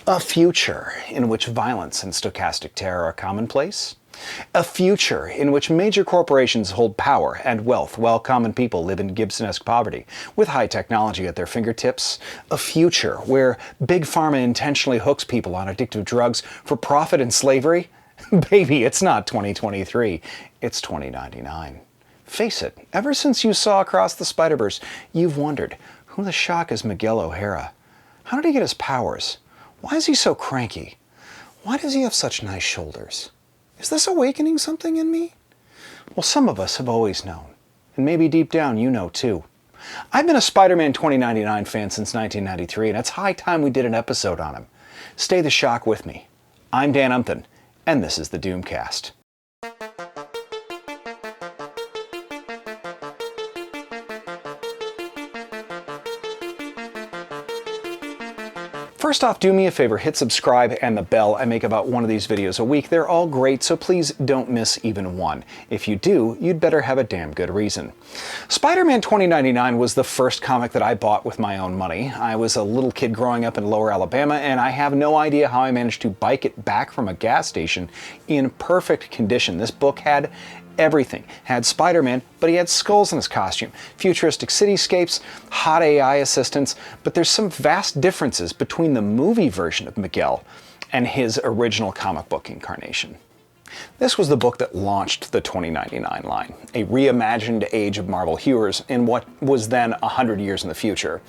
A future in which violence and stochastic terror are commonplace. A future in which major corporations hold power and wealth while common people live in Gibson-esque poverty with high technology at their fingertips. A future where Big Pharma intentionally hooks people on addictive drugs for profit and slavery. Baby, it's not 2023, it's 2099. Face it, ever since you saw Across the Spiderverse, you've wondered, who the shock is Miguel O'Hara? How did he get his powers? Why is he so cranky? Why does he have such nice shoulders? Is this awakening something in me? Well, some of us have always known, and maybe deep down you know too. I've been a Spider-Man 2099 fan since 1993, and it's high time we did an episode on him. Stay the shock with me. I'm Dan Umpton, and this is the Doomcast. First off, do me a favor, hit subscribe and the bell. I make about one of these videos a week. They're all great, so please don't miss even one. If you do, you'd better have a damn good reason. Spider-Man 2099 was the first comic that I bought with my own money. I was a little kid growing up in Lower Alabama, and I have no idea how I managed to bike it back from a gas station in perfect condition. This book had everything. Had Spider-Man, but he had skulls in his costume, futuristic cityscapes, hot AI assistants, but there's some vast differences between the movie version of Miguel and his original comic book incarnation. This was the book that launched the 2099 line, a reimagined age of Marvel heroes in what was then 100 years in the future.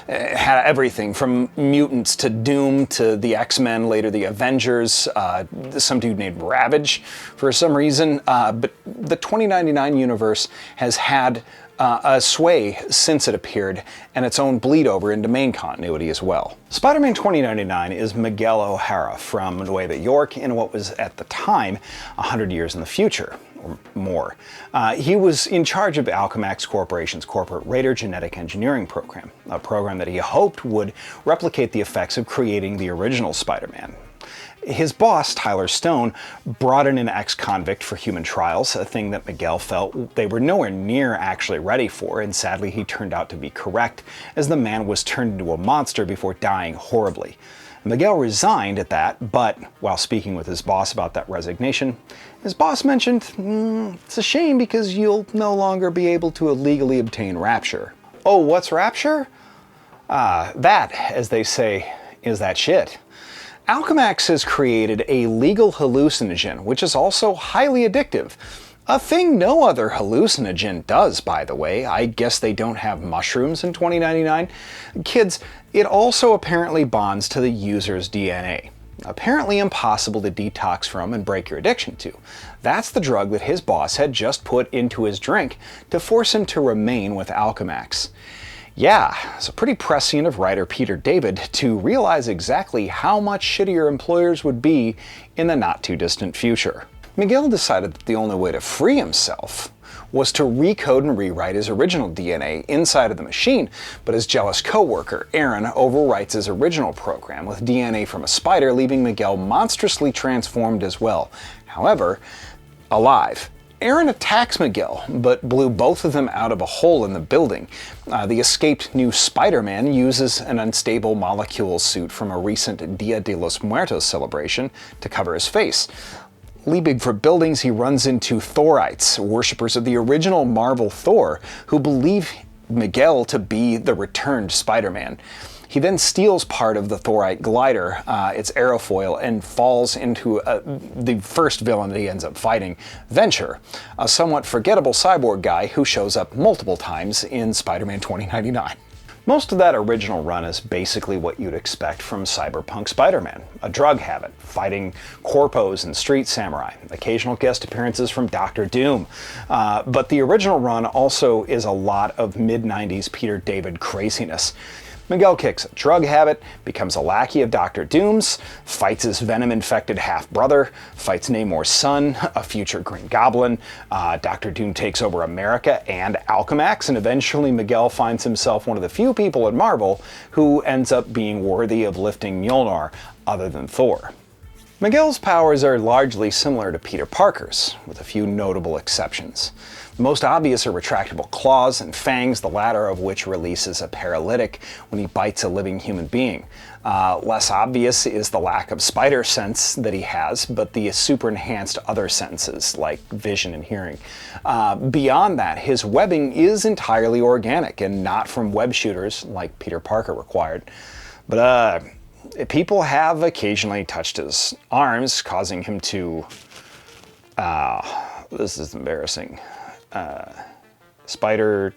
It had everything from mutants to Doom to the X-Men, later the Avengers, some dude named Ravage for some reason, but the 2099 universe has had a sway since it appeared, and its own bleed over into main continuity as well. Spider-Man 2099 is Miguel O'Hara from Nueva York in what was at the time 100 years in the future, or more. He was in charge of Alchemax Corporation's corporate radar genetic engineering program, a program that he hoped would replicate the effects of creating the original Spider-Man. His boss, Tyler Stone, brought in an ex-convict for human trials, a thing that Miguel felt they were nowhere near actually ready for, and sadly he turned out to be correct, as the man was turned into a monster before dying horribly. Miguel resigned at that, but while speaking with his boss about that resignation, his boss mentioned, it's a shame because you'll no longer be able to illegally obtain Rapture. Oh, what's Rapture? That, as they say, is that shit. Alchemax has created a legal hallucinogen, which is also highly addictive. A thing no other hallucinogen does, by the way. I guess they don't have mushrooms in 2099. Kids, it also apparently bonds to the user's DNA. Apparently impossible to detox from and break your addiction to. That's the drug that his boss had just put into his drink to force him to remain with Alchemax. Yeah, it's a pretty prescient of writer Peter David to realize exactly how much shittier employers would be in the not-too-distant future. Miguel decided that the only way to free himself was to recode and rewrite his original DNA inside of the machine, but his jealous co-worker, Aaron, overwrites his original program with DNA from a spider, leaving Miguel monstrously transformed as well. However, alive. Aaron attacks Miguel, but blew both of them out of a hole in the building. The escaped new Spider-Man uses an unstable molecule suit from a recent Dia de los Muertos celebration to cover his face. Leaping for buildings, he runs into Thorites, worshippers of the original Marvel Thor, who believe Miguel to be the returned Spider-Man. He then steals part of the Thorite glider, its aerofoil, and falls into the first villain that he ends up fighting, Venture, a somewhat forgettable cyborg guy who shows up multiple times in Spider-Man 2099. Most of that original run is basically what you'd expect from cyberpunk Spider-Man. A drug habit, fighting corpos and street samurai, occasional guest appearances from Dr. Doom. But the original run also is a lot of mid-90s Peter David craziness. Miguel kicks a drug habit, becomes a lackey of Dr. Doom's, fights his venom-infected half-brother, fights Namor's son, a future Green Goblin, Dr. Doom takes over America and Alchemax, and eventually Miguel finds himself one of the few people in Marvel who ends up being worthy of lifting Mjolnir other than Thor. Miguel's powers are largely similar to Peter Parker's, with a few notable exceptions. The most obvious are retractable claws and fangs, the latter of which releases a paralytic when he bites a living human being. Less obvious is the lack of spider sense that he has, but the super enhanced other senses like vision and hearing. Beyond that, his webbing is entirely organic and not from web shooters like Peter Parker required. But people have occasionally touched his arms, causing him to, this is embarrassing, spider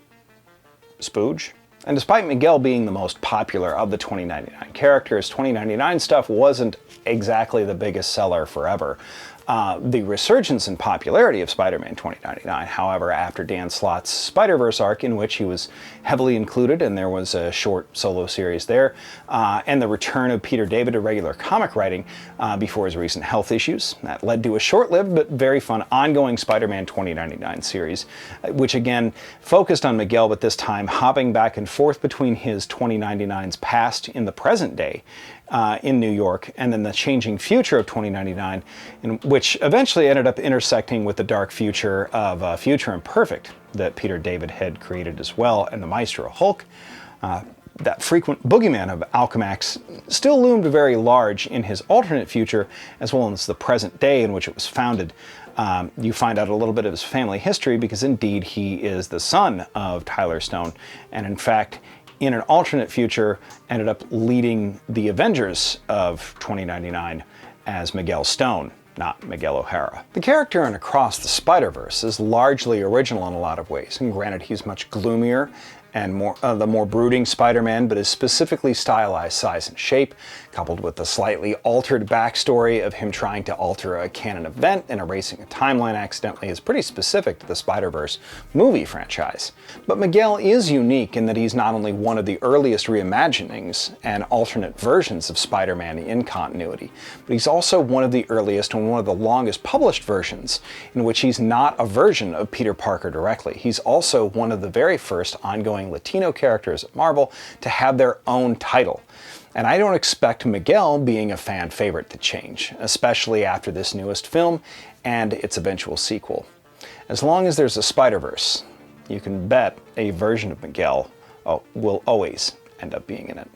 spooge. And despite Miguel being the most popular of the 2099 characters, 2099 stuff wasn't exactly the biggest seller forever. The resurgence in popularity of Spider-Man 2099, however, after Dan Slott's Spiderverse arc, in which he was heavily included, and there was a short solo series there, and the return of Peter David to regular comic writing before his recent health issues, that led to a short-lived but very fun ongoing Spider-Man 2099 series, which again focused on Miguel, but this time hopping back and forth between his 2099's past in the present day in New York, and then the changing future of 2099, which eventually ended up intersecting with the dark future of Future Imperfect that Peter David had created as well, and the Maestro Hulk. That frequent boogeyman of Alchemax still loomed very large in his alternate future, as well as the present day in which it was founded. You find out a little bit of his family history because indeed he is the son of Tyler Stone, and in fact, in an alternate future, ended up leading the Avengers of 2099 as Miguel Stone, not Miguel O'Hara. The character in Across the Spiderverse is largely original in a lot of ways, and granted he's much gloomier and the more brooding Spider-Man, but his specifically stylized size and shape, coupled with the slightly altered backstory of him trying to alter a canon event and erasing a timeline accidentally, is pretty specific to the Spider-Verse movie franchise. But Miguel is unique in that he's not only one of the earliest reimaginings and alternate versions of Spider-Man in continuity, but he's also one of the earliest and one of the longest published versions in which he's not a version of Peter Parker directly. He's also one of the very first ongoing Latino characters at Marvel to have their own title. And I don't expect Miguel being a fan favorite to change, especially after this newest film and its eventual sequel. As long as there's a Spider-Verse, you can bet a version of Miguel will always end up being in it.